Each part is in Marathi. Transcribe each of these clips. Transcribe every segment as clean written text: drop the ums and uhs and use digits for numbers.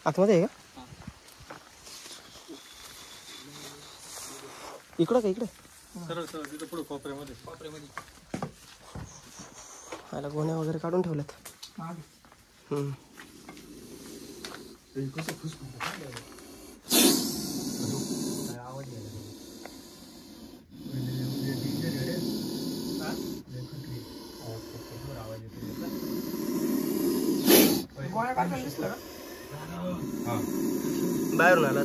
आतमध्ये आहे का? इकडं का इकडे सरळ सरळ तिथं पुढे कोपऱ्यामध्ये ह्याला गोण्या वगैरे काढून ठेवल्यात. बाहेरून आला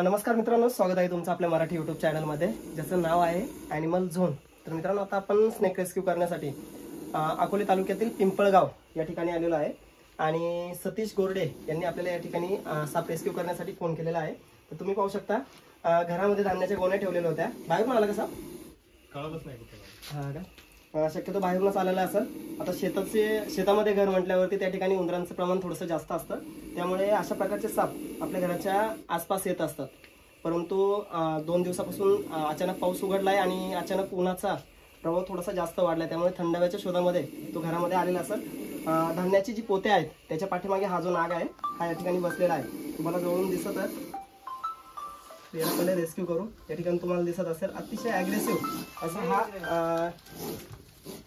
नमस्कार मित्रांनो, स्वागत आहे तुमचं आपल्या मराठी यूट्यूब चॅनलमध्ये, ज्याचं नाव आहे ॲनिमल झोन. तर मित्रांनो, आता आपण स्नेक रेस्क्यू करण्यासाठी अकोले तालुक्यातील पिंपळगाव या ठिकाणी आलेलो आहे आणि सतीश गोरडे यांनी आपल्याला या ठिकाणी साप रेस्क्यू करण्यासाठी फोन केलेला आहे. तर तुम्ही पाहू शकता घरामध्ये धान्याच्या गोण्या ठेवलेल्या होत्या. बाहेरून आला का साप? कळलंच नाही कुठे. हा का? शक्यतो बाहेरूनच आलेला असेल. आता शेतामध्ये घर म्हटल्यावरती त्या ठिकाणी उंदरांचं प्रमाण थोडंसं जास्त असतं, त्यामुळे अशा प्रकारचे साप आपल्या घराच्या आसपास येत असतात. परंतु 2 दिवसापासून अचानक पाऊस उघडला आहे आणि अचानक उन्हाचा प्रभाव थोडासा जास्त वाढला, त्यामुळे थंडाव्याच्या शोधामध्ये तो घरामध्ये आलेला असेल. धान्याची जी पोते आहेत त्याच्या पाठीमागे हा जो नाग आहे हा या ठिकाणी बसलेला आहे. तुम्हाला जवळून दिसत आहे. याला पहिले रेस्क्यू करू. या ठिकाणी तुम्हाला दिसत असेल अतिशय ॲग्रेसिव्ह असा हा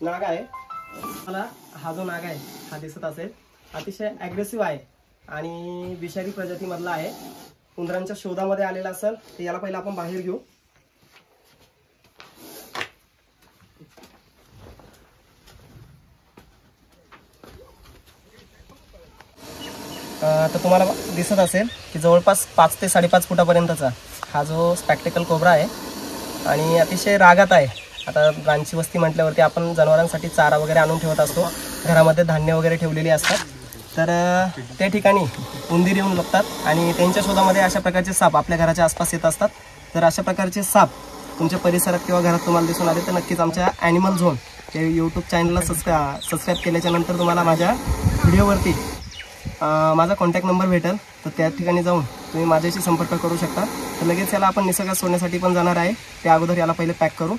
नाग आहे. मला हा जो नाग आहे हा दिसत असेल, अतिशय ॲग्रेसिव्ह आहे आणि विषारी प्रजातीमधला आहे. उंदरांच्या शोधामध्ये आलेला असेल. तर याला पहिला आपण बाहेर घेऊ. तर तुम्हाला दिसत असेल की जवळपास 5 ते 5.5 फुटापर्यंतचा हा जो स्पॅक्टिकल कोब्रा आहे आणि अतिशय रागात आहे. आता रानची वस्ती म्हटल्यावरती आपण जनावरांसाठी चारा वगैरे आणून ठेवत असतो, घरामध्ये धान्य वगैरे ठेवलेली असतात. तर त्या ठिकाणी उंदीर येऊन लपतात आणि त्यांच्या शोधामध्ये अशा प्रकारचे साप आपल्या घराच्या आसपास येत असतात. तर अशा प्रकारचे साप तुमच्या परिसरात किंवा घरात तुम्हाला दिसून आले तर नक्कीच आमच्या ॲनिमल झोन या यूट्यूब चॅनलला सबस्क्राईब केल्याच्यानंतर तुम्हाला माझ्या व्हिडिओवरती माझा कॉन्टॅक्ट नंबर भेटेल. तर त्या ठिकाणी जाऊन तुम्ही माझ्याशी संपर्क करू शकता. तर लगेच याला आपण निसर्गात सोडण्यासाठी पण जाणार आहे. त्या अगोदर याला पहिले पॅक करू.